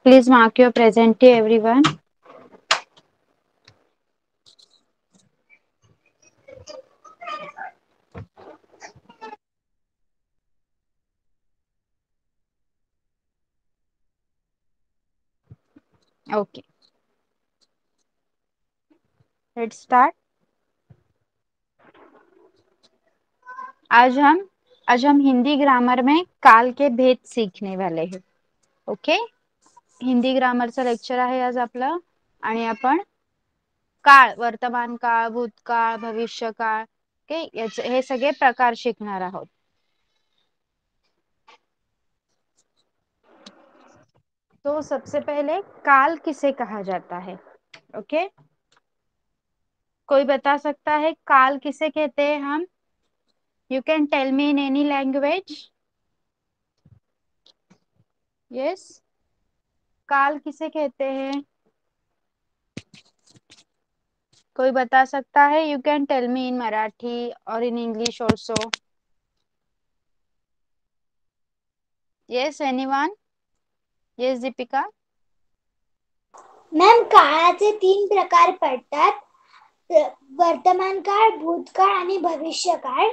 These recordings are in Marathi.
Please mark your present everyone. Okay, let's start. आज हम आज हम हिंदी ग्रामर में काल के भेद सीखने वाले हैं. ओके, हिंदी ग्रामरचा लेक्चर आहे आज आपला. आणि आपण काळ, वर्तमान काळ, भूतकाळ, भविष्यकाळ, ओके, याचे हे सगळे प्रकार शिकणार आहोत. तो सबसे पहले काल किसे कहा जाता है? ओके, कोई बता सकता है काल किसे कहते हैं हम? You can tell me in any language. Yes, काल किसे कहते हैं? कोई बता सकता है? You can tell me in Marathi और in English also. Yes, anyone? Yes, Deepika. Ma'am, काळाचे 3 प्रकार पडतात. वर्तमान काळ, भूतकाळ आणि भविष्यकाळ.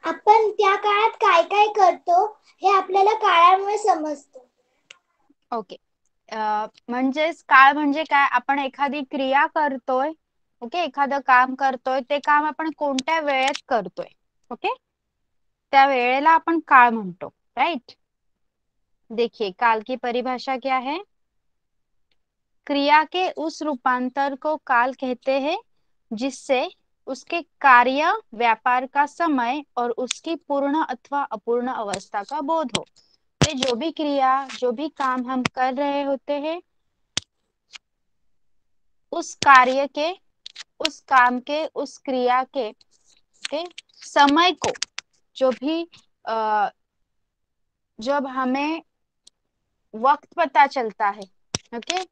आपण त्या काळात काय काय करतो हे आपल्याला काळामुळे समजतं. ओके, म्हणजेच काळ म्हणजे काय? आपण एखादी क्रिया करतोय, ओके, एखादं काम करतोय, ते काम आपण कोणत्या वेळेत करतोय, ओके, त्या वेळेला आपण काळ म्हणतो. राइट. देखिए, काल की परिभाषा क्या है? क्रिया के उस रूपांतर को काल कहते हैं जिससे उसके कार्य, व्यापार का समय और उसकी पूर्ण अथवा अपूर्ण अवस्था का बोध हो. ये जो भी क्रिया, जो भी काम हम कर रहे होते हैं, उस कार्य के, उस काम के, उस क्रिया के समय को, जो भी जब हमें वक्त पता चलता है, ओके,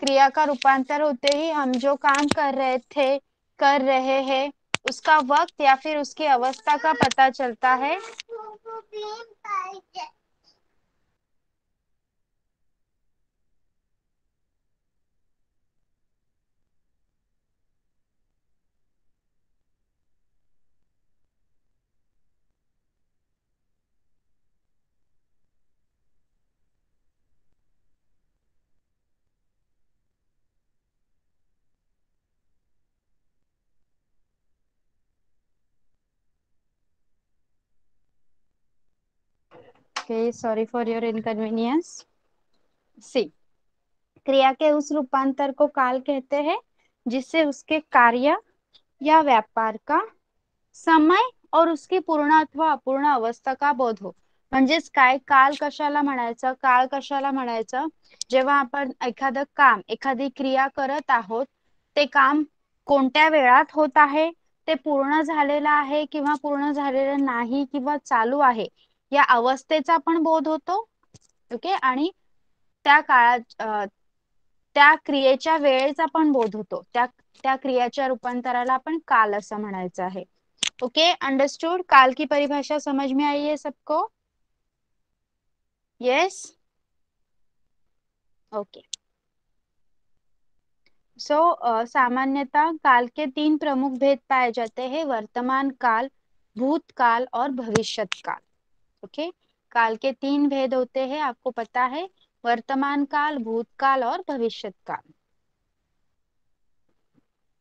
क्रिया का रूपांतर होते ही हम जो काम कर रहे थे, कर रहे हैं, उसका वक्त या फिर उसकी अवस्था का पता चलता है. Okay, sorry for your inconvenience. See, क्रिया के उस रूपांतर को काल कहते हैं जिससे उसके कार्य या व्यापार का समय और उसकी पूर्ण अथवा अपूर्ण अवस्था का बोध हो. म्हणजेच काय, काल कशाला म्हणायचं? काळ कशाला म्हणायचं? जेव्हा आपण एखादं काम, एखादी क्रिया करत आहोत, ते काम कोणत्या वेळात होत आहे, ते पूर्ण झालेलं आहे किंवा पूर्ण झालेलं नाही किंवा चालू आहे, या अवस्थेचा पण बोध होतो. ओके, आणि त्या काळात त्या क्रियेच्या वेळेचा पण बोध होतो. त्या क्रियाच्या रूपांतराला आपण काल असं म्हणायचं आहे. Okay, understood? काल की परिभाषा समझ में आई है सबको? Yes, okay. सो सामान्यतः काल के 3 प्रमुख भेद पाए जाते हैं: वर्तमान काल, भूतकाल और भविष्यत काल. ओके, काल के 3 भेद होते हैं, आपको पता है, वर्तमान काल, भूतकाल और भविष्यत काल.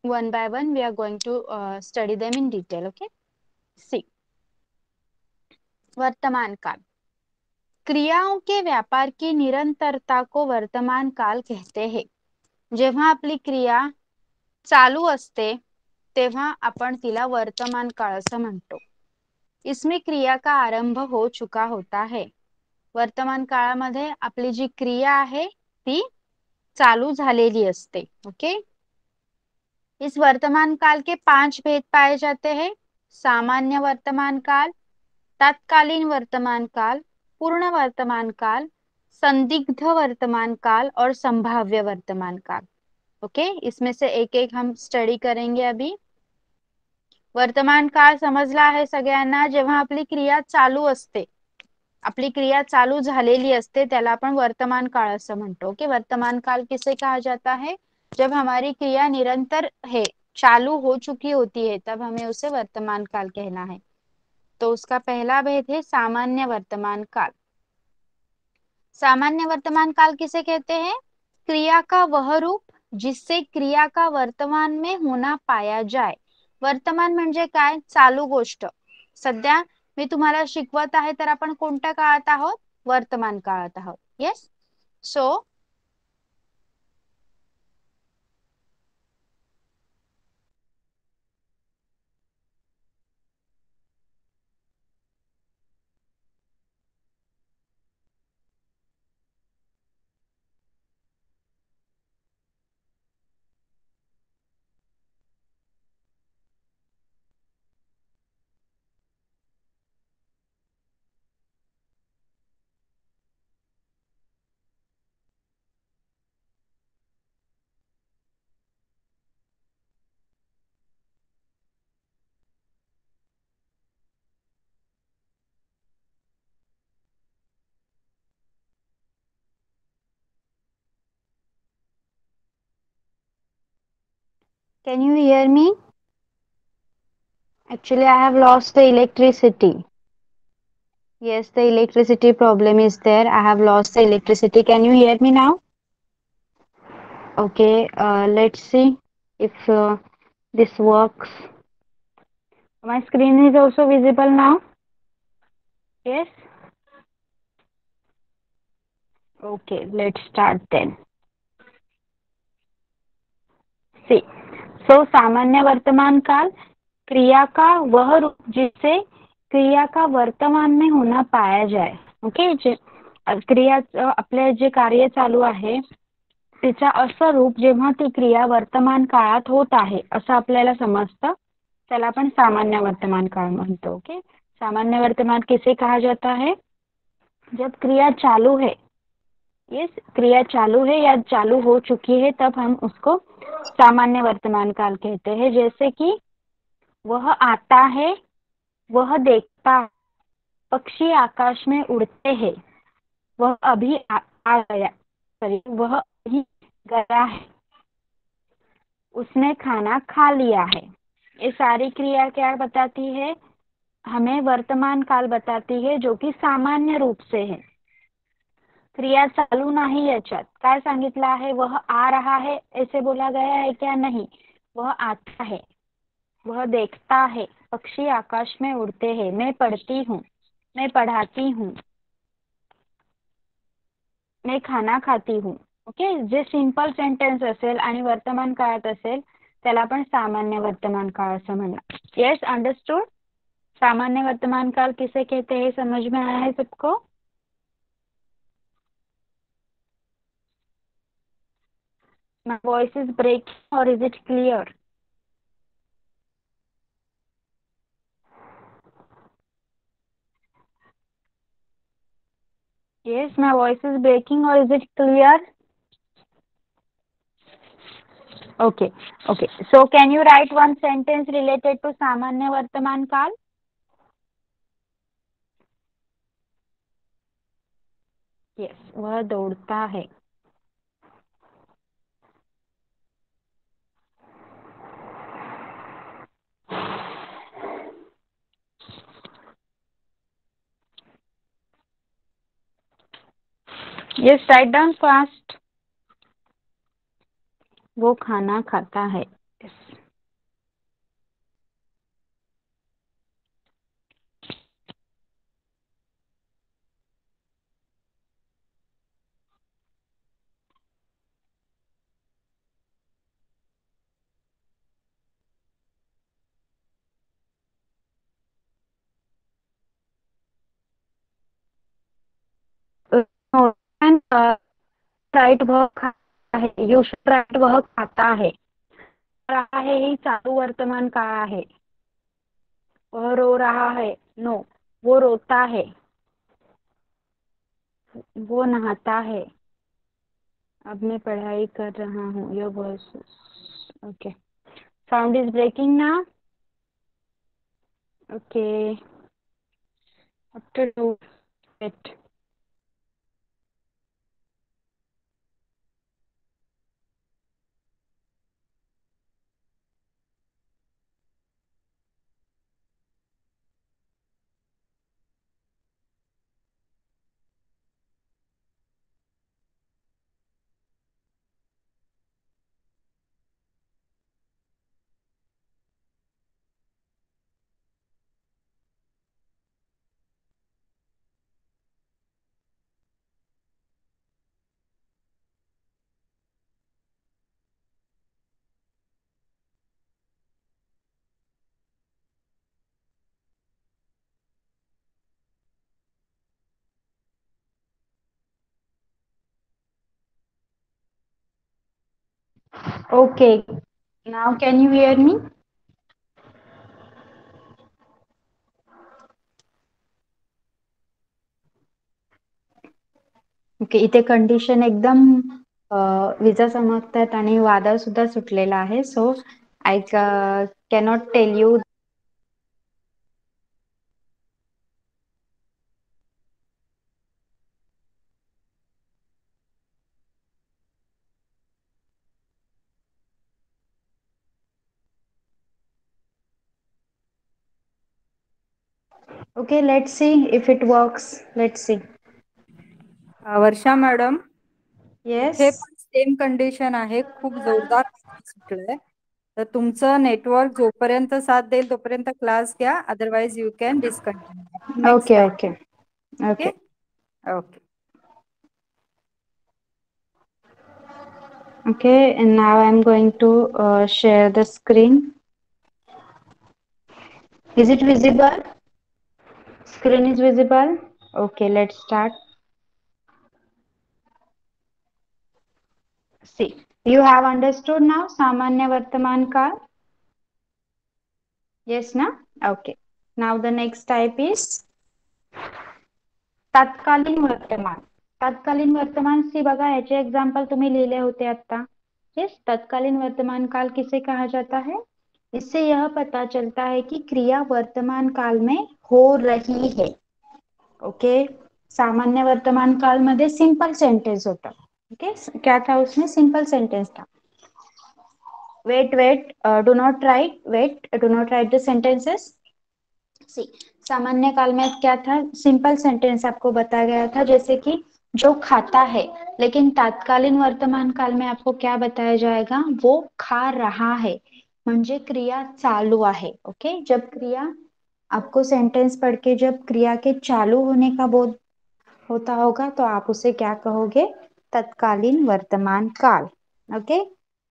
One by one we are going to study them in detail. Okay, see, वर्तमान काल, क्रियाओं के व्यापार की निरंतरता को वर्तमान काल कहते हैं. जेव्हा आपली क्रिया चालू असते तेव्हा आपण तिला वर्तमान काळ असं म्हणतो. इसमें क्रिया का आरंभ हो चुका होता है. वर्तमान काळामध्ये आपली जी क्रिया आहे ती चालू झालेली असते. ओके, इस वर्तमान काल के 5 भेद पाए जाते हैं: सामान्य वर्तमान काल, तत्कालीन वर्तमान काल, पूर्ण वर्तमान काल, संदिग्ध वर्तमान काल और संभाव्य वर्तमान काल. ओके, इसमें से एक एक हम स्टडी करेंगे अभी. वर्तमान काळ समजला आहे सगळ्यांना? जेव्हा आपली क्रिया चालू असते, आपली क्रिया चालू झालेली असते त्याला आपण वर्तमान काळ असं म्हणतो. ओके, वर्तमान काल किसे कहा जाता है? जब हमारी क्रिया निरंतर है, चालू हो चुकी होती है, तब हमें उसे वर्तमान काल कहना है। तो उसका पहला भेद है सामान्य वर्तमान काल। सामान्य वर्तमान काल किसे कहते हैं? क्रिया का वह रूप जिससे क्रिया का वर्तमान में होना पाया जाए. वर्तमान म्हणजे काय? चालू गोष्ट. सध्या मी तुम्हाला शिकवत आहे तर आपण कोणत्या काळात आहोत? वर्तमान काळात आहोत. Yes. So can you hear me? Actually, I have lost the electricity. Yes, the electricity problem is there. I have lost the electricity. Can you hear me now? Okay, let's see if this works. My screen is also visible now. Yes. Okay, let's start then. See, so सामान्य वर्तमान काल क्रिया का वह रूप जिससे क्रिया का वर्तमान में होना पाया जाए. ओके, क्रिया आपले जे कार्य चालू आहे तिचा असं रूप जेव्हा ती क्रिया वर्तमान काळात होत आहे असं आपल्याला समजतं त्याला आपण सामान्य वर्तमान काळ म्हणतो. ओके, सामान्य वर्तमान किसे कहा जाता है? जब क्रिया चालू है, यस, क्रिया चालू है या चालू हो चुकी है तब हम उसको सामान्य वर्तमान काल कहते हैं. जैसे कि वह आता है, वह देखता, पक्षी आकाश में उड़ते हैं, वह अभी आ गया, सॉरी, वह अभी गया है, उसने खाना खा लिया है. ये सारी क्रिया क्या बताती है? हमें वर्तमान काल बताती है जो कि सामान्य रूप से है. क्रिया चालू नाही याच्यात काय सांगितलं आहे? वह आ रहा है ऐसे बोला गया है क्या? नहीं, वह आता है, वह देखता है, पक्षी आकाश में उड़ते हैं, मैं पढ़ती हूँ, मैं पढ़ाती हूँ, मैं खाना खाती हूँ. ओके, जे सिंपल सेंटेन्स असेल आणि वर्तमान काळात असेल त्याला आपण सामान्य वर्तमान काळ असं म्हणणार. Yes, understood. सामान्य वर्तमान काल किसे कहते हैं समझ में आया है सबको? My voice is breaking or is it clear? Yes, my voice is breaking or is it clear? Okay, okay. So can you write one sentence related to सामान्य वर्तमान काल? Yes, वह दौड़ता है. Yes, write down fast. वो खाना खाता है. Yes. No, and राइट वह खाता है. यू शुड राइट वह खाता है. रहा है ही चालू वर्तमान काळ आहे. वह रो रहा है. नो, वो रोता है. वो नहाता है. अब मैं पढ़ाई कर रहा हूँ. Your voice. Okay, sound is breaking ना. Okay, after Wait. Okay. Now can you hear me? Okay, इथे कंडिशन एकदम विजा चमकतात आणि वादळ सुद्धा सुटलेलं आहे. So I cannot tell you. Okay, let's see if it works. Let's see. Varsha madam, yes. इथे पण सेम कंडिशन आहे, खूप जोरदार पाऊस सुटलाय. तर तुमचं नेटवर्क जोपर्यंत साथ देईल तोपर्यंत क्लास घ्या, otherwise you can discontinue next okay time. Okay okay okay okay. Okay, and now I'm going to share the screen. Is it visible? Screen is visible. Okay, let's start. See, you have understood now Samanya Vartaman Kal? Yes, na? Okay. Now the next type is तत्कालीन वर्तमान. तत्कालीन वर्तमान सी बघा, याचे एग्जाम्पल तुम्ही लिहिले होते आता. यस, तत्कालीन वर्तमान काल किसे कहा जाता है? इससे यह पता चलता है कि क्रिया वर्तमान काल में हो रही है. ओके. सामान्य वर्तमान काल मध्ये सिंपल सेंटेंस होता. ओके, क्या था उसमें? सिंपल सेंटेंस था. Wait wait, do not write. Wait, do not write the sentences. See, सामान्य काल में क्या था? सिंपल सेंटेंस आपको बताया गया था, जैसे कि जो खाता है. लेकिन तात्कालीन वर्तमान काल में आपको क्या बताया जाएगा? वो खा रहा है, म्हणजे क्रिया चालू आहे. ओके, जब क्रिया आपको सेंटेंस पढ़ के जब क्रिया के चालू होने का बोध होता होगा तो आप उसे क्या कहोगे? तत्कालीन वर्तमान काल. ओके,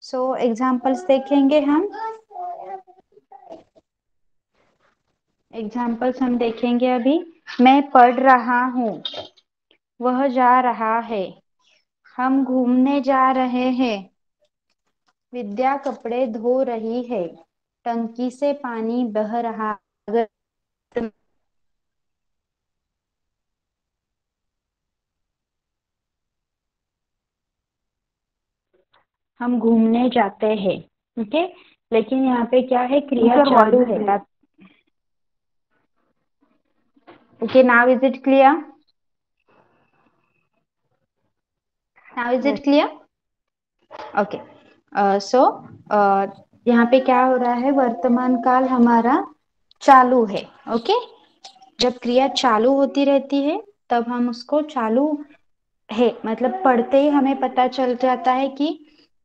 सो एग्जाम्पल्स देखेंगे हम. एग्जाम्पल्स हम देखेंगे अभी. मैं पढ़ रहा हूँ, वह जा रहा है, हम घूमने जा रहे हैं, विद्या कपड़े धो रही है, टंकी से पानी बह रहा. अगर हम घूमने जाते हैं. ओके, लेकिन यहाँ पे क्या है? क्रिया चालू है. Okay, now is it clear? Now is it clear? Okay, so यहाँ पे क्या हो रहा है? वर्तमान काल हमारा चालू है. ओके, जब क्रिया चालू होती रहती है तब हम उसको चालू है मतलब पढ़ते ही हमें पता चल जाता है कि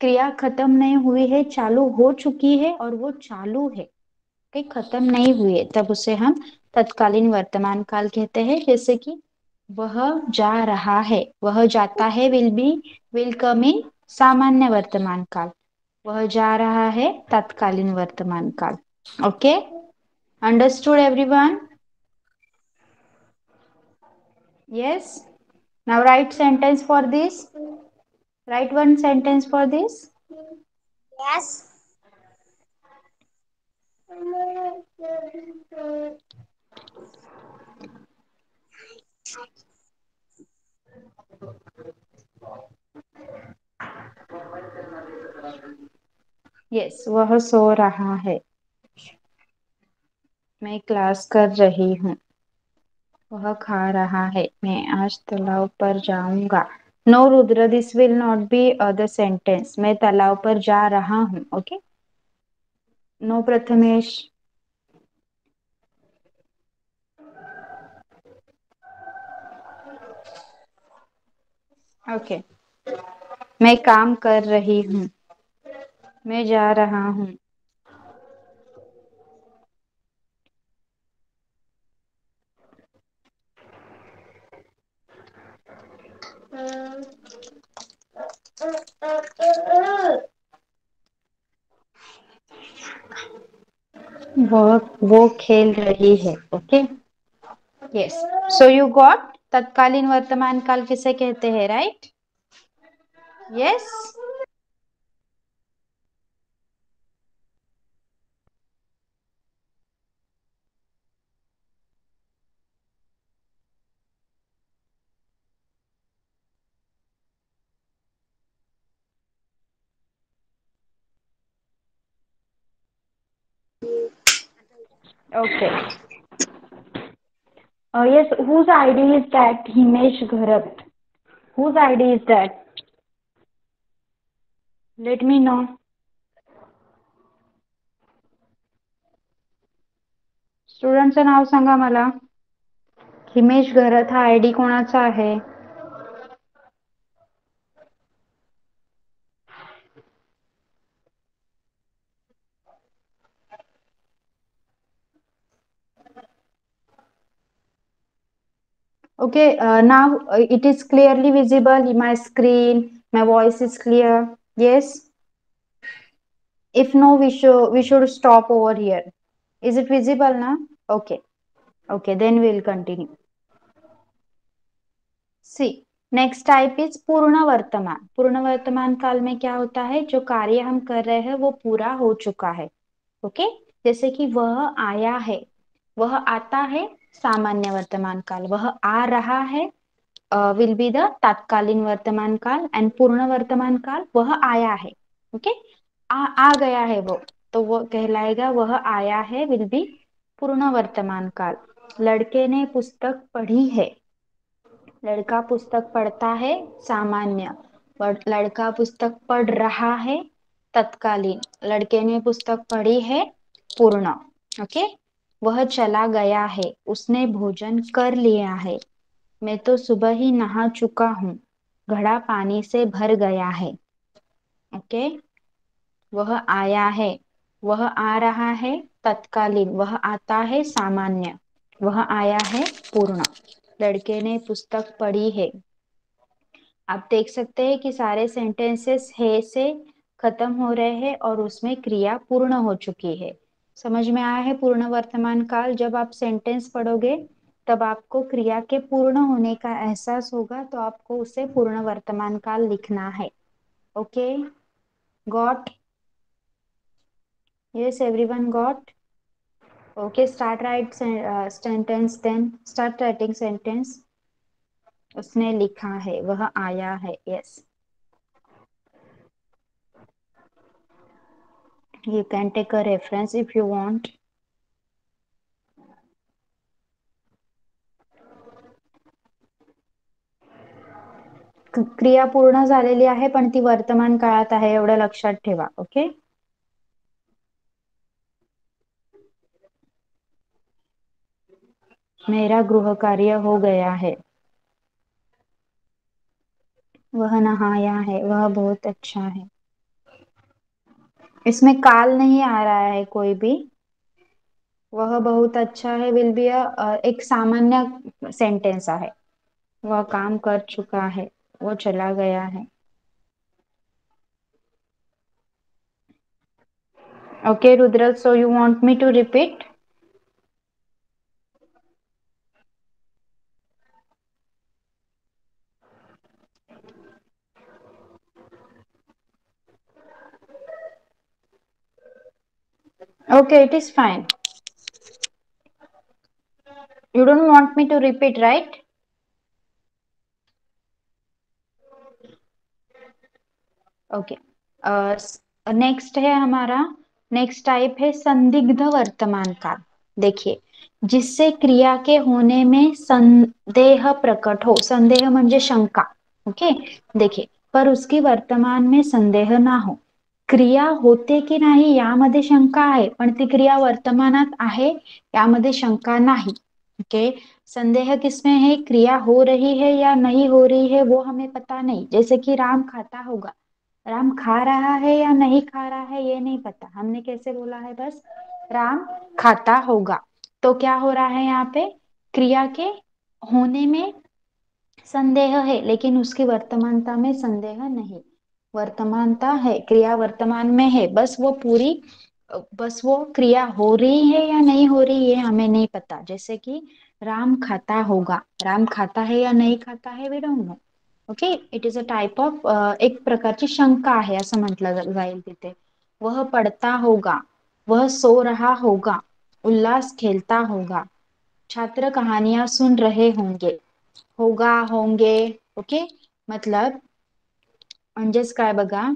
क्रिया खत्म नहीं हुई है, चालू हो चुकी है और वो चालू है. ओके, खत्म नहीं हुई है, तब उसे हम तत्कालीन वर्तमान काल कहते हैं. जैसे कि वह जा रहा है, वह जाता है विल कम इन सामान्य वर्तमान काल. वह जा रहा है तत्कालीन वर्तमान काल. Okay, understood everyone? Yes. Now write sentence for this. Write one sentence for this. Yes. Yes, वह सो रहा है, मैं क्लास कर रही हूँ, वह खा रहा है. मैं आज तालाब पर जाऊंगा. No Rudra, this will not be the sentence. मैं तालाब पर जा रहा हूँ. ओके. नो प्रथमेश. ओके. मैं काम कर रही हूँ. मैं जा रहा हूँ. वो खेल रही है. Okay. Yes. So you got. तत्कालीन वर्तमान काल किसे कहते हैं? Right. Yes. Okay. Yes, whose ID is that? Himesh Gharat. Whose ID is that? Let me know. स्टुडंटचं नाव सांगा मला. हिमेश घरत हा आयडी कोणाचा आहे? Okay, now it is clearly visible in my screen. My voice is clear. Yes. If no, we should stop over here. Is it visible now? Okay. Okay, then we'll continue. See. Next type is पूर्ण वर्तमान. पूर्ण वर्तमान काल में क्या होता है? जो कार्य हम कर रहे हैं वो पूरा हो चुका है. ओके. जैसे कि वह आया है, वह आता है, सामान्य वर्तमान काल. वह आ रहा है विल बी द तात्कालीन वर्तमान काल. एंड पूर्ण वर्तमान काल वह आया है. ओके. आ गया है वो, तो वो कहलाएगा वह आया है विल बी पूर्ण वर्तमान काल. लड़के ने पुस्तक पढ़ी है. लड़का पुस्तक पढ़ता है, सामान्य. लड़का पुस्तक पढ़ रहा है, तत्कालीन. लड़के ने पुस्तक पढ़ी है, पूर्ण. ओके. वह चला गया है, उसने भोजन कर लिया है. मैं तो सुबह ही नहा चुका हूँ, घड़ा पानी से भर गया है. ओके. वह आया है, वह आ रहा है, तत्कालीन. वह आता है, सामान्य. वह आया है, पूर्ण. लड़के ने पुस्तक पढ़ी है. आप देख सकते हैं कि सारे सेंटेंसेस है से खत्म हो रहे हैं और उसमें क्रिया पूर्ण हो चुकी है. समझ में आया है? पूर्ण वर्तमान काल. जब आप सेंटेंस पढ़ोगे तब आपको क्रिया के पूर्ण होने का एहसास होगा, तो आपको उसे पूर्ण वर्तमान काल लिखना है. Okay. Got? Yes, everyone got? Okay. Start write sentence. Then start writing sentence. उसने लिखा है, वह आया है. Yes. You can take a reference if you want. क्रिया पूर्ण झालेली आहे, पण ती वर्तमान काळात आहे, एवढं लक्षात ठेवा. ओके. मेरा गृह कार्य हो गया है. वह नहाया है, वह बहुत अच्छा है. इसमें काल नहीं आ रहा है कोई भी. वह बहुत अच्छा है विल बी एक सामान्य सेंटेंस आहे. वह काम कर चुका है, वो चला गया है. Okay Rudra, so you want me to repeat? Okay, it is fine. You don't want me to repeat, right? Okay. Next है हमारा, नेक्स्ट टाइप है संदिग्ध वर्तमान काल. देखिए, जिससे क्रिया के होने में संदेह प्रकट हो, संदेह म्हणजे शंका, ओके। देखिए, पर उसकी वर्तमान में संदेह ना हो, क्रिया होते की नाही यामध्ये शंका आहे, पण ती क्रिया वर्तमानात आहे यामध्ये शंका नाही, ओके। संदेह किसमें है, क्रिया हो रही है या नहीं हो रही है वो हमें पता नहीं, जैसे कि राम खाता होगा, राम खा रहा है या नहीं खा रहा है ये नहीं पता, हमने कैसे बोला है, बस राम खाता होगा। तो क्या हो रहा है यहाँ पे, क्रिया के होने में संदेह है लेकिन उसकी वर्तमानता में संदेह नहीं, वर्तमानता है, क्रिया वर्तमान में है, बस वो पूरी, बस वो क्रिया हो रही है या नहीं हो रही है हमें नहीं पता, जैसे कि राम खाता होगा, राम खाता है या नहीं खाता है we don't know, okay. It is a type of, एक प्रकारची शंका आहे असं म्हटलं जाईल तिथे। वह पढ़ता होगा, वह सो रहा होगा, उल्लास खेलता होगा, छात्र कहानियां सुन रहे होंगे, होगा होंगे, ओके। मतलब म्हणजेच काय बघा,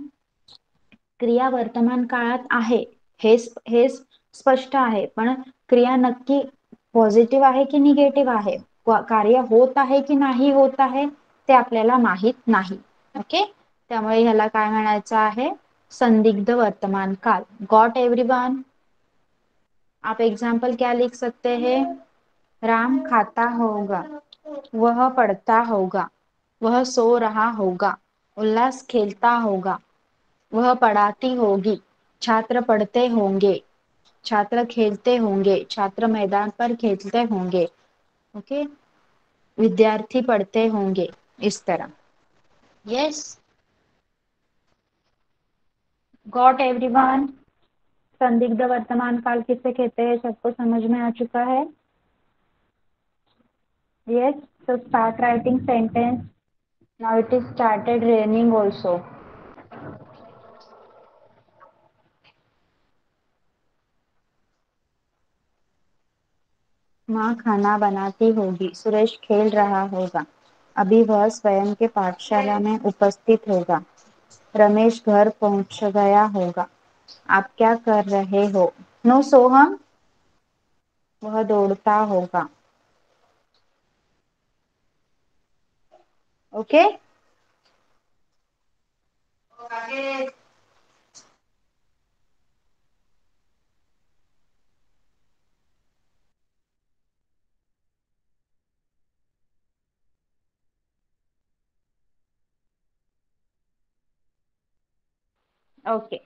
क्रिया वर्तमान काळात आहे हे स्पष्ट आहे, पण क्रिया नक्की पॉझिटिव्ह आहे की निगेटिव्ह आहे, कार्य होत आहे की नाही होत आहे ते आपल्याला माहित नाही, ओके। त्यामुळे ह्याला काय म्हणायचं आहे, संदिग्ध वर्तमान काल। Got everyone? आप एग्जाम्पल क्या लिख सकते हैं, राम खाता होगा, वह पढ़ता होगा, वह सो रहा होगा, उल्लास खेलता होगा, वह पढ़ाती होगी, छात्र पढ़ते होंगे, छात्र खेलते होंगे, छात्र मैदान पर खेलते होंगे, ओके। विद्यार्थी पढ़ते होंगे, इस तरह। Yes, got everyone? संदिग्ध वर्तमान काल किसे कहते हैं, सबको समझ में आ चुका है? Yes, so start writing sentence. Now it is started raining also. माँ खाना बनाती होगी, सुरेश खेल रहा होगा, अभी वह स्वयं के पाठशाला में उपस्थित होगा, रमेश घर पहुंच गया होगा, आप क्या कर रहे हो, नो सोहम, वह दौड़ता होगा, okay. Okay,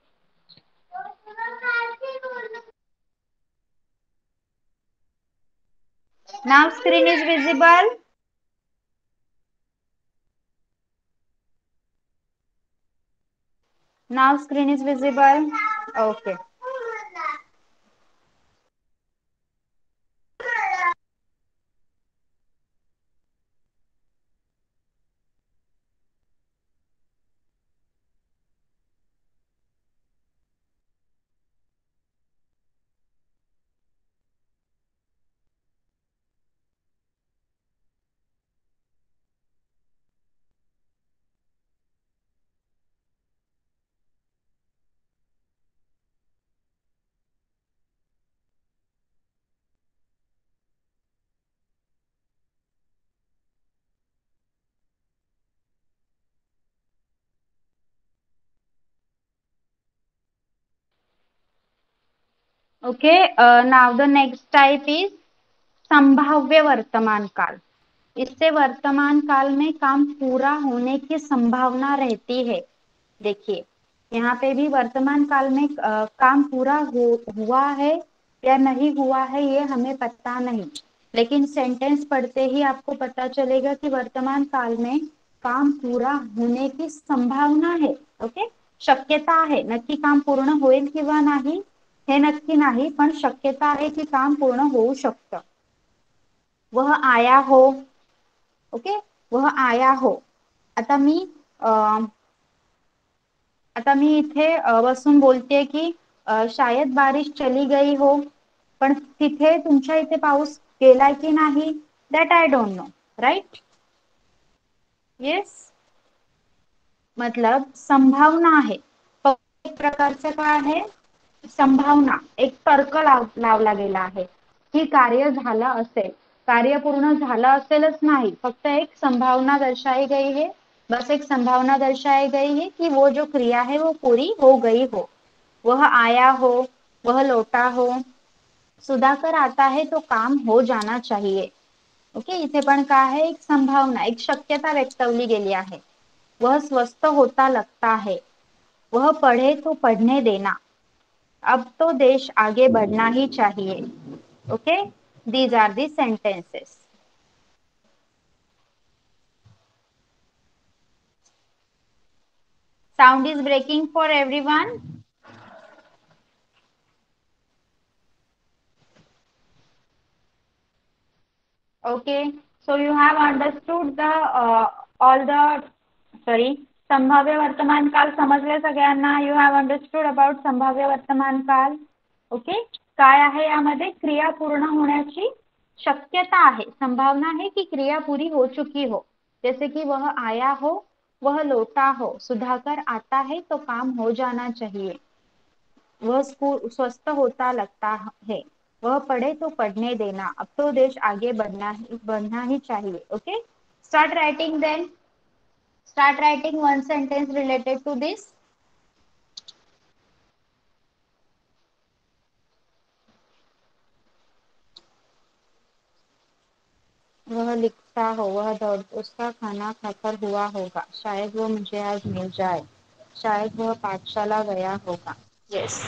now screen is visible. Now screen is visible. Okay. Okay. Now the next type is संभाव्य वर्तमान काल। इससे वर्तमान काल में काम पूरा होने की संभावना रहती है। देखिए, यहाँ पे भी वर्तमान काल में काम पूरा हुआ है या नहीं हुआ है ये हमें पता नहीं, लेकिन सेंटेंस पढ़ते ही आपको पता चलेगा कि वर्तमान काल में काम पूरा होने की संभावना है, ओके। शक्यता आहे, नक्की काम पूर्ण होईल किंवा नाही हे नक्की नाही, पण शक्यता आहे की काम पूर्ण होऊ शकतं। वह आया हो, ओके, वह आया हो। आता मी इथे बसून बोलतेय की शायद बारिश चली गई हो, पण तिथे तुमच्या इथे पाऊस गेलाय की नाही that I don't know, right? Yes, मतलब संभावना आहे, एक प्रकारचं काय आहे, संभावना, एक तर्क लावला गेला आहे, की कार्य झालं असेल, कार्य पूर्ण झालं असेलच नाही, फक्त एक संभावना दर्शाई गई है, बस एक संभावना दर्शाई गई है कि वो जो क्रिया है वो पूरी हो गई हो, वह आया हो, वह लौटा हो, सुधाकर आता है तो काम हो जाना चाहिए. ओके, इथे पण काय आहे, एक संभावना, एक शक्यता व्यक्तवली गेली आहे. वह स्वस्थ होता लगता है, वह पढ़े तो पढ़ने देना, अब तो देश आगे बढ़ना ही चाहिए. Okay, these are the sentences. Sound is breaking for everyone. Okay, so you have understood the all the sorry संभाव्य वर्तमान काल समजले सगळ्यांना. यू हॅव अंडरस्टूड अबाउट संभाव्य वर्तमान काल. ओके, काय आहे यामध्ये, क्रिया पूर्ण होण्याची शक्यता आहे, संभावना है कि क्रिया पूरी हो चुकी हो, जैसे कि वह आया हो, वह लौटा हो, सुधाकर आता है तो काम हो जाना चाहिए, वह स्वस्थ होता लगता है, वह पढ़े तो पढ़ने देना, अब तो देश आगे बढ़ना ही चाहिए. Okay, start writing then. Start writing one sentence related to this. वह लिखता हो, वह दौड़, उसका खाना खाकर हुआ होगा, शायद वो मुझे आज मिल जाए, शायद वह पाठशाला गया होगा. यस.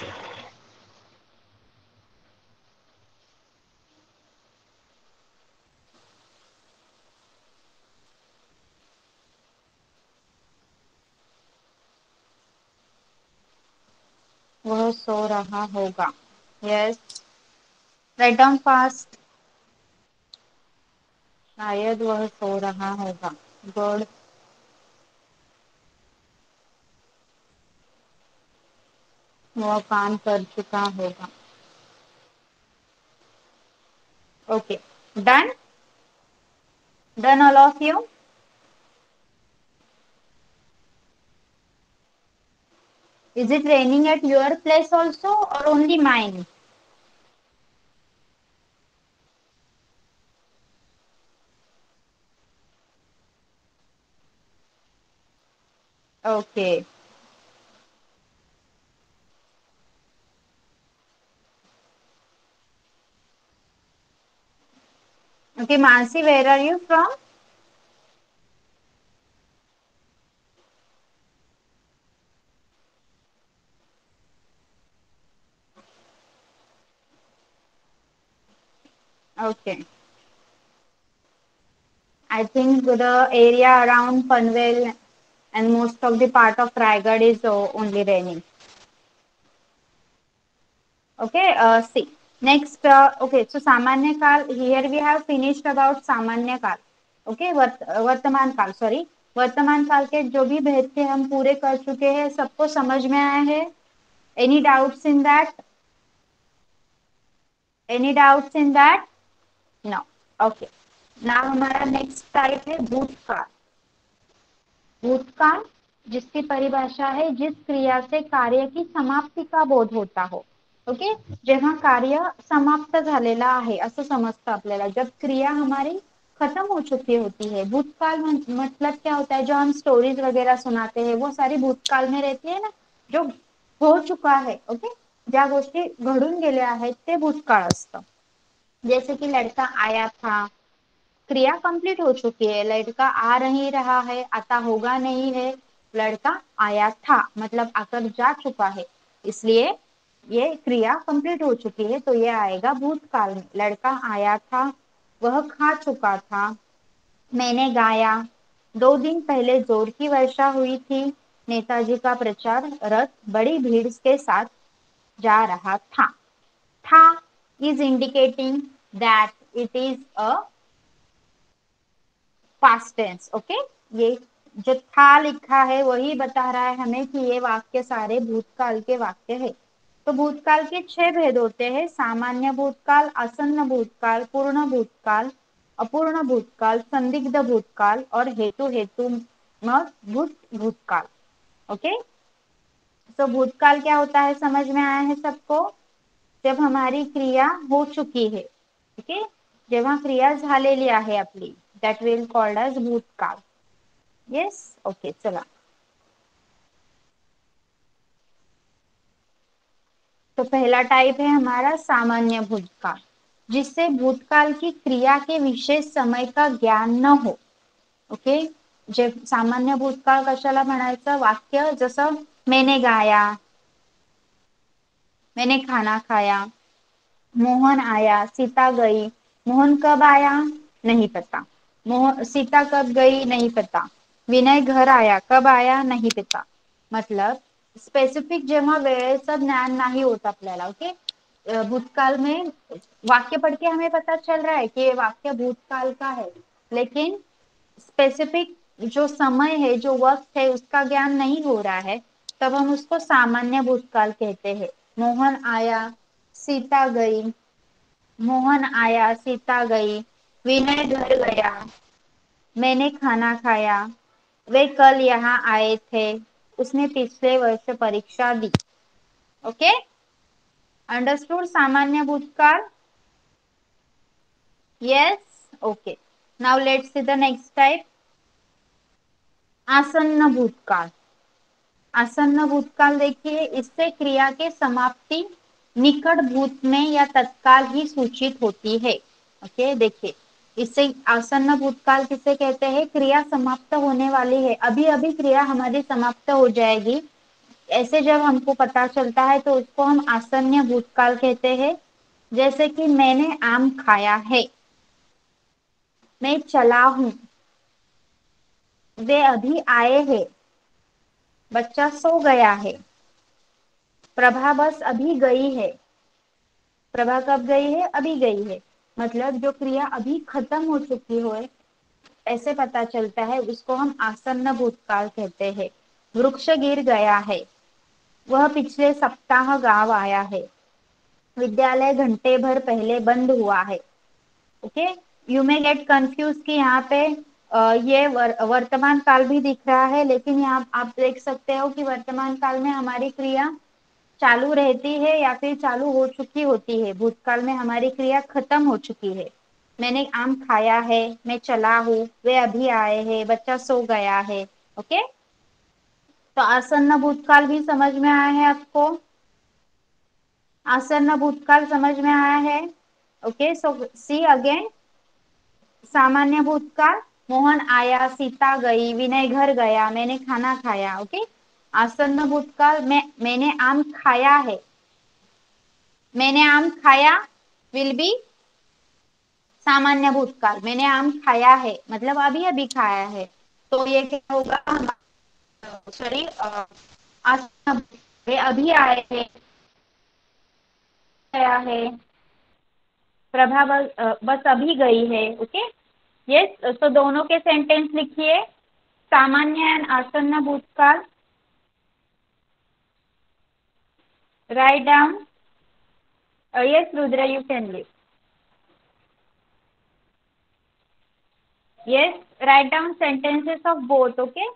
वह सो रहा होगा. यस. Write down fast. शायद वह सो रहा होगा. गुड. वह काम कर चुका होगा. Okay, done. Done all of you. Is it raining at your place also or only mine? Okay. Okay, Mansi, where are you from? Okay. I think the area around Panvel and most of the part of Raigad is only raining. Okay, see. Next, okay, so Samanya Kal, here we have finished about Samanya Kal. Okay, वर्तमान काल, सॉरी, वर्तमान काल के जो भी भेद थे हम पूरे कर चुके हैं, सबको समझ में आया है? Any doubts in that? Any doubts in that? No. Okay. Now हमारा नेक्स्ट टाइप है भूतकाल. भूतकाल जिसकी परिभाषा है जिस क्रिया से कार्य की समाप्ती का बोध होता हो. ओके, जेव्हा कार्य समाप्त झालेला आहे असं समजतं आपल्याला, जब क्रिया हमारी खत्म हो चुकी होती है. भूतकाल मतलब क्या होता है, जो हम स्टोरीज वगैरह सुनाते हैं वो सारी भूतकाल में रहती है ना, जो हो चुका है. ओके, ज्या गोष्टी घडून गेल्या आहेत ते भूतकाळ असतं. जैसे कि लड़का आया था, क्रिया कंप्लीट हो चुकी है, लड़का आ नहीं रहा है, आता होगा नहीं है, लड़का आया था मतलब आकर जा चुका है, इसलिए ये क्रिया कंप्लीट हो चुकी है, तो ये आएगा भूतकाल में. लड़का आया था, वह खा चुका था, मैंने गाया, 2 दिन पहले जोर की वर्षा हुई थी, नेताजी का प्रचार रथ बड़ी भीड़ के साथ जा रहा था. था is indicating that it is a past tense. Okay, ये जो था लिखा है वही बता रहा है हमें कि ये वाक्य सारे भूतकाल के वाक्य है. तो भूतकाल के 6 भेद होते हैं: सामान्य भूतकाल, आसन्न भूतकाल, पूर्ण भूतकाल, अपूर्ण भूतकाल, संदिग्ध भूतकाल और हेतु भूतकाल. ओके, तो भूतकाल क्या होता है समझ में आया है सबको? जब हमारी क्रिया हो चुकी है, ओके, जेव्हा क्रिया झालेली आहे आपली, दॅट विल कॉल्ड एज भूतकाळ. येस, ओके, चला. तो पहला टाइप है हमारा सामान्य भूतकाळ, जिससे भूतकाल की क्रिया के विशेष समय का ज्ञान न हो. ओके, जे सामान्य भूतकाळ कशाला म्हणायचं, वाक्य जसं मैंने गाया, मैंने खाना खाया, मोहन आया, सीता गई. मोहन कब आया नहीं पता, सीता कब गई नहीं पता. विनय घर आया, कब आया नहीं पता. मतलब स्पेसिफिक जेव्हा वेळेचं ज्ञान नाही होत आपल्याला. ओके, भूतकाल में वाक्य पढ़ के हमें पता चल रहा है कि ये वाक्य भूतकाल का है, लेकिन स्पेसिफिक जो समय है, जो वक्त है, उसका ज्ञान नहीं हो रहा है, तब हम उसको सामान्य भूतकाल कहते हैं. मोहन आया, सीता गई, मोहन आया, सीता गई, विनय घर गया, मैंने खाना खाया, वे कल यहाँ आए थे, उसने पिछले वर्ष परीक्षा दी. ओके, अंडरस्टूड सामान्य भूतकाल. Yes, okay. Now let's see the next type, आसन्न भूतकाल. आसन्न भूतकाल देखिए, इससे क्रिया के समाप्ति निकट भूत में या तत्काल ही सूचित होती है. ओके, देखिए, इससे आसन्न भूतकाल किसे कहते हैं, क्रिया समाप्त होने वाली है, अभी अभी क्रिया हमारी समाप्त हो जाएगी, ऐसे जब हमको पता चलता है तो उसको हम आसन्न भूतकाल कहते हैं. जैसे कि मैंने आम खाया है, मैं चला हूं, वे अभी आए हैं, बच्चा सो गया है, प्रभा बस अभी गई है. प्रभा कब गई है, अभी गई है. मतलब जो क्रिया अभी खत्म हो चुकी हो, ऐसे पता चलता है, उसको हम आसन्न भूतकाल कहते हैं. वृक्ष गिर गया है, वह पिछले सप्ताह गांव आया है, विद्यालय घंटे भर पहले बंद हुआ है. Okay, you may get confuse कि यहाँ पे ये वर्तमान काल भी दिख रहा है, लेकिन यहाँ आप देख सकते हो कि वर्तमान काल में हमारी क्रिया चालू रहती है या फिर चालू हो चुकी होती है. भूतकाल में हमारी क्रिया खत्म हो चुकी है. मैंने आम खाया है, मैं चला हूँ, वे अभी आए हैं, बच्चा सो गया है. ओके, तो आसन्न भूतकाल भी समझ में आया है आपको, आसन्न भूतकाल समझ में आया है. ओके, सो सी अगेन, सामान्य भूतकाल, मोहन आया, सीता गई, विनय घर गया, मैंने खाना खाया. ओके, आसन्न भूतकाल में मैंने आम खाया है, मैंने आम खाया विल बी सामान्य भूतकाल. मैंने आम खाया है मतलब अभी अभी खाया है, तो ये क्या होगा, सॉरी, आसन्न, वे अभी आए हैं, गया है, प्रभा बस अभी गई है. ओके, यस, तो दोनों के सेंटेंस लिखिए, सामान्य एंड आसन्न भूतकाल. Write down. Yes, Rudra, you can leave. Yes, write down sentences of both, okay?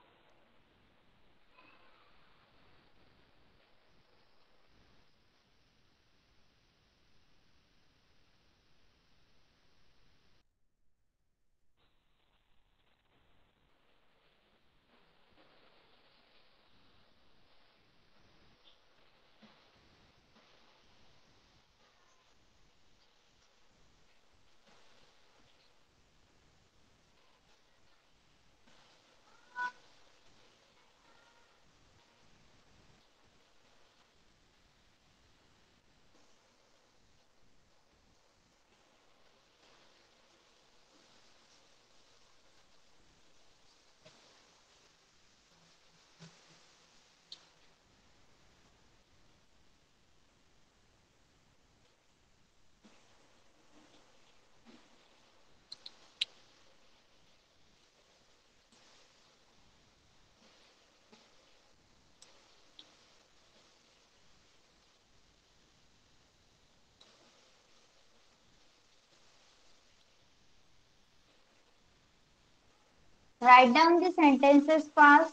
Write down the sentences fast.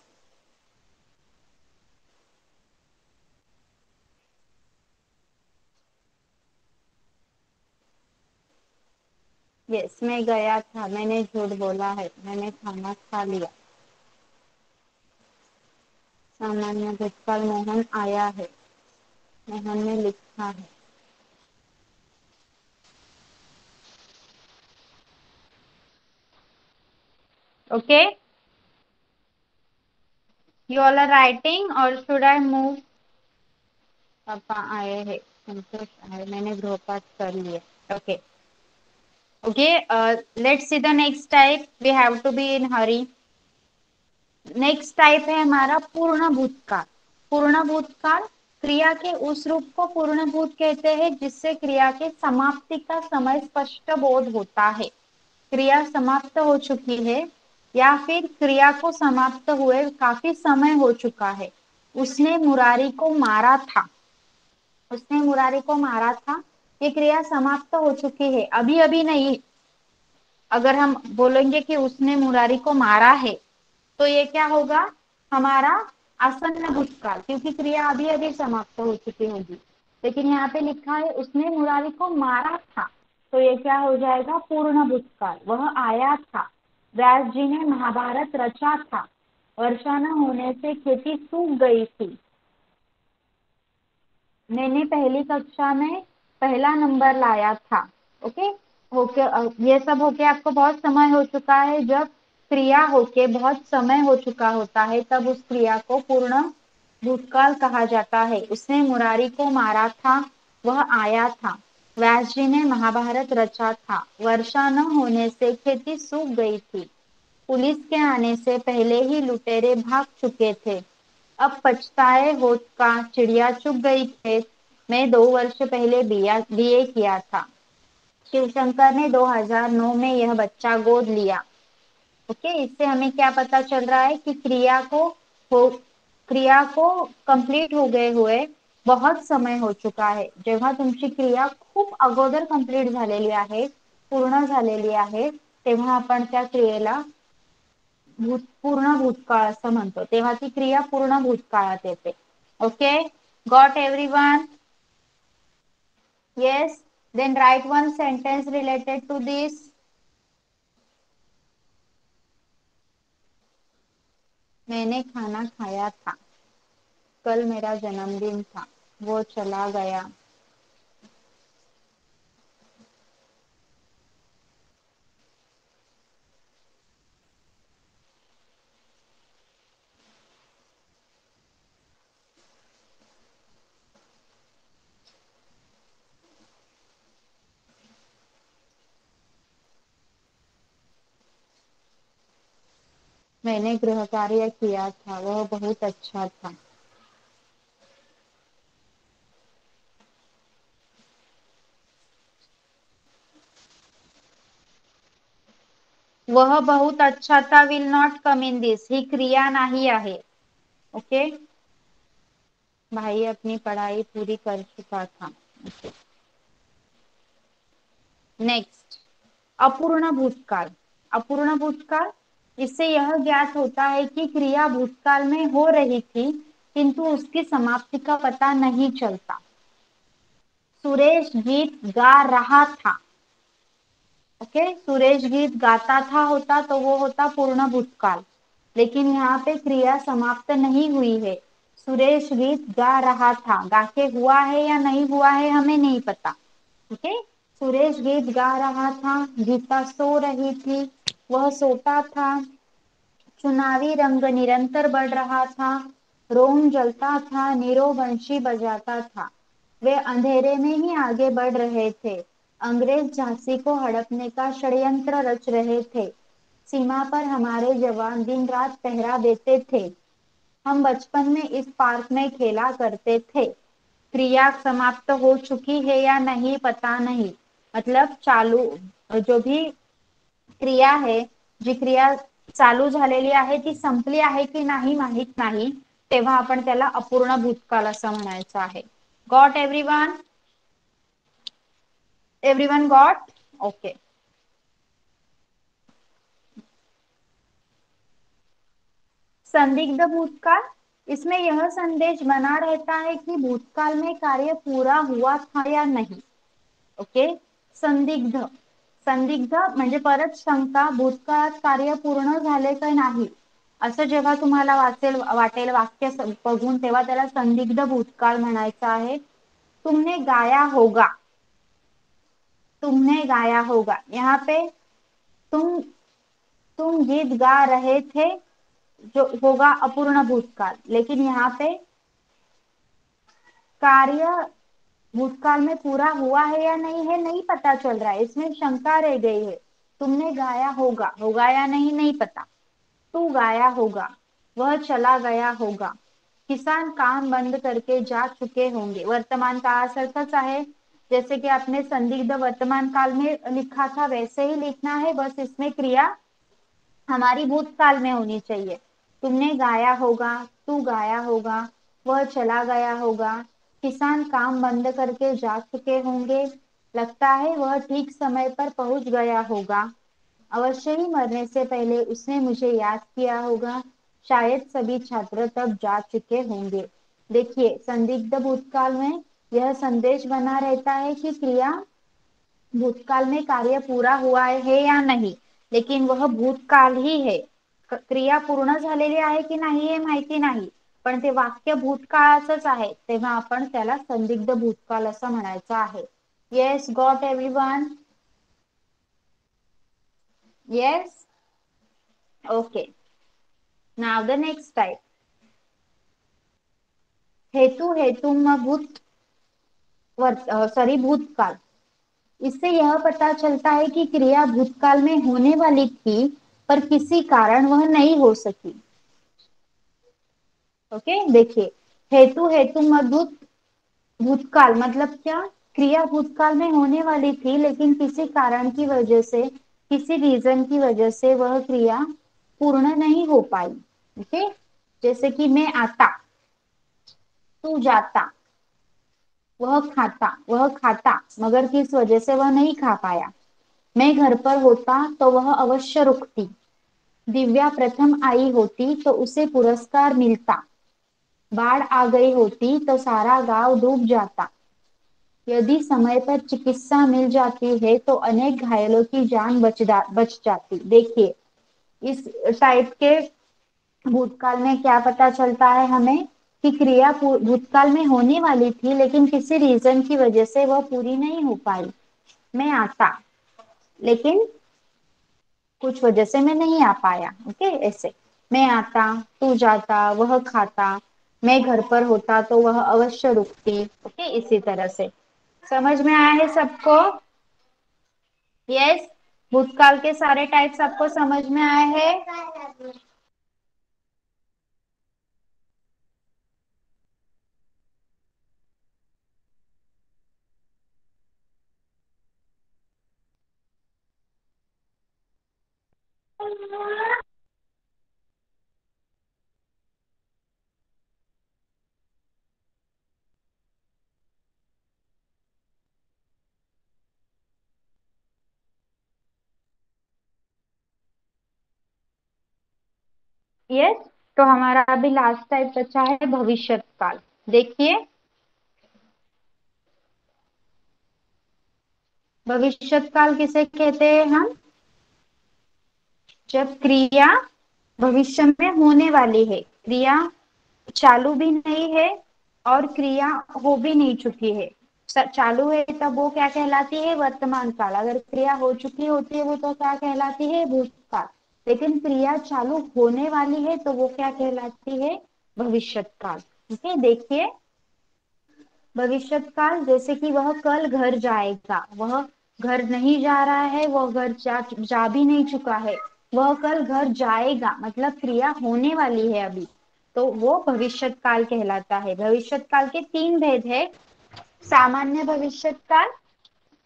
Yes, मैं गया था, मैंने झूठ बोला है, मैंने खाना खा लिया। सामान्य भूतकाल मोहन आया है, मोहन ने लिखा है। Okay, you all are writing or should I move? पापा आए हैं, संतोष आए, मैंने गृहपाठ कर लिया। Okay okay, let's see the next type, we have to be in hurry. Next type है हमारा पूर्ण भूतकाल। पूर्ण भूतकाल क्रिया के उस रूप को पूर्ण भूत कहते हैं जिससे क्रिया के समाप्ति का समय स्पष्ट बोध होता है। क्रिया समाप्त हो चुकी है या फिर क्रिया को समाप्त हुए काफी समय हो चुका है। उसने मुरारी को मारा था, उसने मुरारी को मारा था, ये क्रिया समाप्त हो चुकी है, अभी अभी नहीं। अगर हम बोलेंगे कि उसने मुरारी को मारा है तो ये क्या होगा, हमारा आसन्न भूतकाल, क्योंकि क्रिया अभी अभी समाप्त हो चुकी होगी। लेकिन यहाँ पे लिखा है उसने मुरारी को मारा था, तो ये क्या हो जाएगा, पूर्ण भूतकाल। वह आया था, व्यास जी ने महाभारत रचा था, वर्षा न होने से खेती सूख गई थी, मैंने पहली कक्षा में पहला नंबर लाया था। ओके, होके ये सब होके आपको बहुत समय हो चुका है। जब क्रिया होके बहुत समय हो चुका होता है तब उस क्रिया को पूर्ण भूतकाल कहा जाता है। उसने मुरारी को मारा था, वह आया था, व्यास जी ने महाभारत रचा था, वर्षा न होने से खेती सूख गई थी, पुलिस के आने से पहले ही लुटेरे भाग चुके थे, अब पछताए होत का चिड़िया चुग गई खेत, मैं 2 वर्ष पहले बीए किया था, शिवशंकर ने 2009 में यह बच्चा गोद लिया। ओके, इससे हमें क्या पता चल रहा है कि हो क्रिया को कंप्लीट हो गए हुए बहुत समय हो चुका आहे। जेव्हा तुमची क्रिया खूप अगोदर कंप्लीट झालेली आहे, पूर्ण झालेली आहे, तेव्हा आपण त्या क्रियेला पूर्ण भूतकाळ असं म्हणतो, तेव्हा ती क्रिया पूर्ण भूतकाळात येते। Okay, got everyone? Yes, then write one sentence related to this. मैंने खाना खाया था, कल मेरा जन्मदिन था, वो चला गया। मैंने गृह कार्य किया था, वह बहुत अच्छा था। वह बहुत अच्छा था will not come in this, ही क्रिया नाही आहे। ओके, भाई अपनी पढ़ाई पूरी कर चुका था। नेक्स्ट, अपूर्ण भूतकाल। अपूर्ण भूतकाल, इससे यह ज्ञात होता है कि क्रिया भूतकाल में हो रही थी किंतु उसकी समाप्ति का पता नहीं चलता। सुरेश गीत गा रहा था। ओके, सुरेश गीत गाता था होता तो वो होता पूर्ण भूतकाल, लेकिन यहाँ पे क्रिया समाप्त नहीं हुई है। सुरेश गीत गा रहा था, गा के हुआ है या नहीं हुआ है हमें नहीं पता। ओके, सुरेश गीत गा रहा था, गीता सो रही थी, वह सोता था, चुनावी रंग निरंतर बढ़ रहा था, रोम जलता था, नीरो बंशी बजाता था, वे अंधेरे में ही आगे बढ़ रहे थे, अंग्रेज झांसी को हड़पने का षड्यंत्र रच रहे थे, सीमा पर हमारे जवान दिन रात पहरा देते थे, हम बचपन में इस पार्क में खेला करते थे। क्रिया समाप्त हो चुकी है या नहीं पता नहीं, मतलब चालू जो भी क्रिया आहे, जी क्रिया चालू झालेली आहे ती संपली आहे की नाही माहित नाही, तेव्हा आपण त्याला अपूर्ण भूतकाल असं म्हणायचं आहे। Got everyone? Everyone got? Okay, संदिग्ध भूतकाल, इसमें यह संदेश बना रहता है कि भूतकाल में कार्य पूरा हुआ था या नहीं। ओके, संदिग्ध, संदिग्ध म्हणजे परत शंका, भूतकाळात कार्य पूर्ण झाले का नाही असं जेव्हा तुम्हाला वाटेल वाक्य बघून, तेव्हा त्याला संदिग्ध भूतकाळ म्हणायचं आहे. तुमने गाया होगा, तुमने गाया होगा, यहाँ पे तुम तुम गीत गा रहे थे जो होगा अपूर्ण भूतकाल, लेकिन यहाँ पे कार्य भूतकाल में पूरा हुआ है या नहीं है नहीं पता चल रहा है, इसमें शंका रह गई है। तुमने गाया होगा, होगा या नहीं नहीं पता। तू गाया होगा, वह चला गया होगा, किसान काम बंद करके जा चुके होंगे। वर्तमान काळासारखंच आहे, जैसे कि आपने संदिग्ध वर्तमान काल में लिखा था वैसे ही लिखना है, बस इसमें क्रिया हमारी भूतकाल में होनी चाहिए। तुमने गाया होगा, तू गाया होगा, वह चला गया होगा, किसान काम बंद करके जा चुके होंगे, लगता है वह ठीक समय पर पहुंच गया होगा, अवश्य ही मरने से पहले उसने मुझे याद किया होगा, शायद सभी छात्र तब जा चुके होंगे। देखिए संदिग्ध भूतकाल में यह संदेश बना रहता है कि क्रिया भूतकाल में कार्य पूरा हुआ है या नाही, लेकिन वह भूतकाल ही है। क्रिया पूर्ण झालेली आहे की नाही हे माहिती नाही, पण ते वाक्य भूतकाळाचंच आहे, तेव्हा आपण त्याला संदिग्ध भूतकाल असं म्हणायचं आहे. Yes got everyone? Yes, okay. Now the next type, हेतु हेतुमभूत सॉरी भूतकाल। इससे यह पता चलता है कि क्रिया भूतकाल में होने वाली थी पर किसी कारण वह नहीं हो सकी। ओके, देखिए हेतु हेतुमभूत भूतकाल मतलब क्या, क्रिया भूतकाल में होने वाली थी लेकिन किसी कारण की वजह से, किसी रीजन की वजह से वह क्रिया पूर्ण नहीं हो पाई। ओके, जैसे कि मैं आता, तू जाता, वह खाता मगर किस वजह से वह नहीं खा पाया। मैं घर पर होता तो वह अवश्य रुकती, दिव्या प्रथम आई होती तो उसे पुरस्कार मिलता, बाढ़ आ गई होती तो सारा गांव डूब जाता, यदि समय पर चिकित्सा मिल जाती है तो अनेक घायलों की जान बच जाती। देखिए इस टाइप के भूतकाल में क्या पता चलता है हमें कि क्रिया भूतकाल में होने वाली थी लेकिन किसी रीजन की वजह से वह पूरी नहीं हो पाई। मैं आता लेकिन कुछ वजह से मैं नहीं आ पाया। ओके, ऐसे मैं आता, तू जाता, वह खाता, मैं घर पर होता तो वह अवश्य रुकती। ओके, इसी तरह से समझ में आया है सबको? यस, भूतकाल के सारे टाइप सबको समझ में आए हैं? यस, तो हमारा अभी लास्ट टाइप बचा है भविष्यत काल। देखिए भविष्यत काल किसे कहते हैं हम, जब क्रिया भविष्य में होने वाली है, क्रिया चालू भी नहीं है और क्रिया हो भी नहीं चुकी है। चालू है तब वो क्या कहलाती है, वर्तमान काल। अगर क्रिया हो चुकी होती है वो तो क्या कहलाती है, भूतकाल। लेकिन क्रिया चालू होने वाली है तो वो क्या कहलाती है, भविष्यत काल। ठीक है, देखिए भविष्यत काल जैसे कि वह कल घर जाएगा, वह घर नहीं जा रहा है, वह घर जा भी नहीं चुका है, वह कल घर जाएगा मतलब क्रिया होने वाली है अभी, तो वो भविष्यत काल कहलाता है। भविष्यत काल के तीन भेद है, सामान्य भविष्यत काल,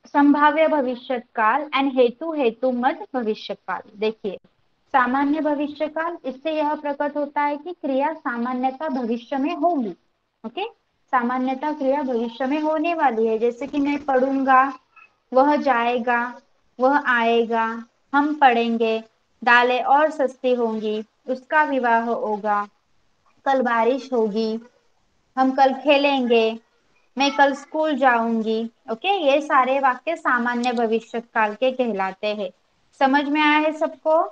संभाव्य भविष्यत काल एंड हेतु हेतु मत भविष्य काल। देखिए सामान्य भविष्य काल, इससे यह प्रकट होता है कि क्रिया सामान्यतः भविष्य में होगी। ओके, सामान्यतः क्रिया भविष्य में होने वाली है, जैसे कि मैं पढ़ूंगा, वह जाएगा, वह आएगा, हम पढ़ेंगे, दालें और सस्ती होंगी, उसका विवाह होगा, कल बारिश होगी, हम कल खेलेंगे, मैं कल स्कूल जाऊंगी। ओके, ये सारे वाक्य सामान्य भविष्य काल के कहलाते हैं। समझ में आया है सबको?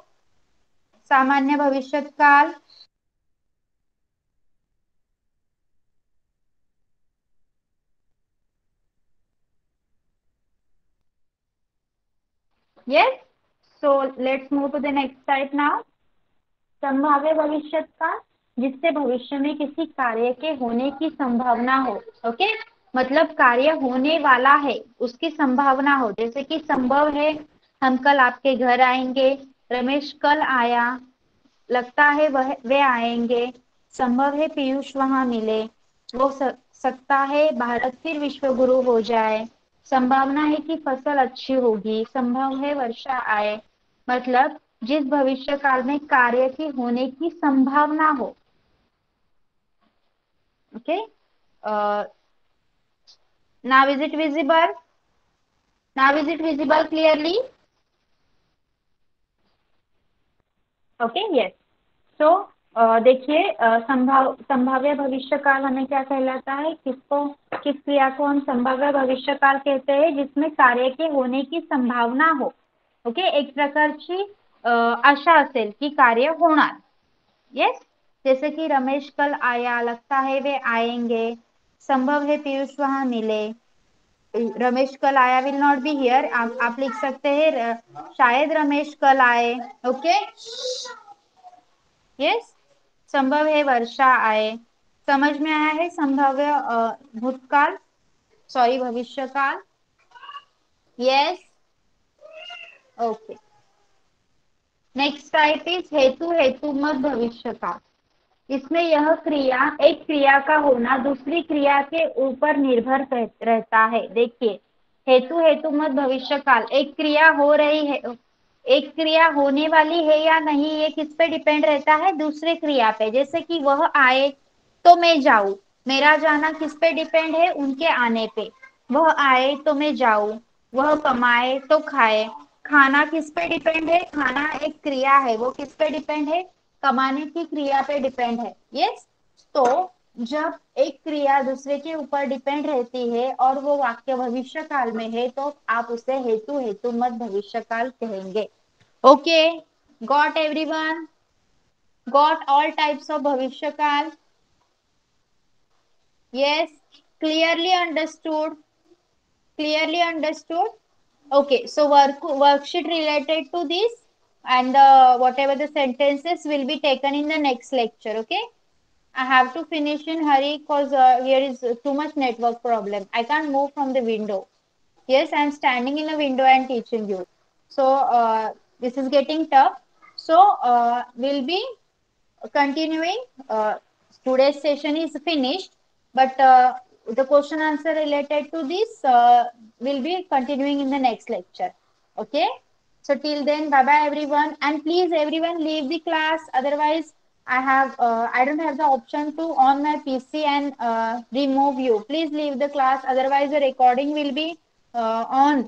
सामान्य भविष्य काल। Yes, so let's move to the next type now. संभाव्य भविष्य काल, जिससे भविष्य में किसी कार्य के होने की संभावना हो। ओके, मतलब कार्य होने वाला है उसकी संभावना हो। जैसे कि संभव है हम कल आपके घर आएंगे, रमेश कल आया, लगता है वह वे आएंगे, संभव है पीयूष वहां मिले, वो सकता है भारत फिर विश्व गुरु हो जाए, संभावना है कि फसल अच्छी होगी, संभव है वर्षा आए। मतलब जिस भविष्य काल में कार्य के होने की संभावना हो। Okay, now is it visible? Now is it visible clearly? Okay, yes. तो देखिए, संभाव्य भविष्य काल हमें क्या कहलाता है? किस क्रिया को हम संभाव्य भविष्य काल कहते हैं? जिसमें कार्य के होने की संभावना हो। ओके, एक प्रकारची आशा असेल की कार्य होणार। यस, जैसे कि रमेश कल आया, लगता है वे आएंगे, संभव है पीयूष वहां मिले। रमेश कल आया विल नॉट बी हियर, आप लिख सकते हैं शायद रमेश कल आए। ओके, यस, संभव है वर्षा आए। समझ में आया है संभाव्य भूतकाल, सॉरी भविष्य काल? Yes, okay. Next type is हेतु हेतुमत भविष्य काल। इसमें यह क्रिया, एक क्रिया का होना दूसरी क्रिया के ऊपर निर्भर रहता है। देखिए, हेतु हेतुमत भविष्य काल, एक क्रिया हो रही है, एक क्रिया होने वाली है या नहीं, ये किस पे डिपेंड रहता है? दूसरे क्रिया पे। जैसे कि वह आए तो मैं जाऊं, मेरा जाना किस पे डिपेंड है? उनके आने पे। वह आए तो मैं जाऊं, वह कमाए तो खाए। खाना किस पे डिपेंड है? खाना एक क्रिया है, वो किस पे डिपेंड है? कमाने की क्रिया पे डिपेंड है। यस, तो जब एक क्रिया दूसरे के ऊपर डिपेंड रहती है और वो वाक्य भविष्य काल में है, तो आप उसे हेतु हेतुमत भविष्य काल कहेंगे। Okay, got everyone? Got all types of भविष्य काल? Yes, clearly understood? Clearly understood? Okay, so worksheet related to this and whatever the sentences will be taken in the next lecture. Okay, I have to finish in hurry because here is too much network problem. I can't move from the window. Yes, I am standing in a window and teaching you. So this is getting tough. So we'll be continuing. Today's session is finished, but the question answer related to this will be continuing in the next lecture. Okay, so till then, bye bye everyone, and please everyone leave the class, otherwise I don't have the option to on my PC and remove you. Please leave the class, otherwise the recording will be on.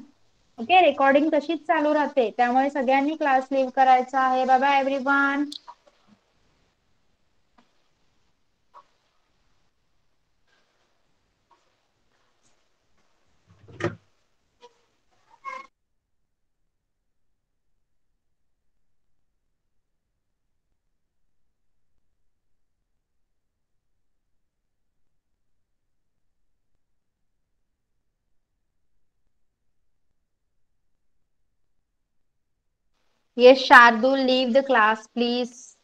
ओके, रेकॉर्डिंग तशीच चालू राहते, त्यामुळे सगळ्यांनी क्लास लीव करायचा आहे. Bye bye everyone. Yes, Shardul, leave the class, please.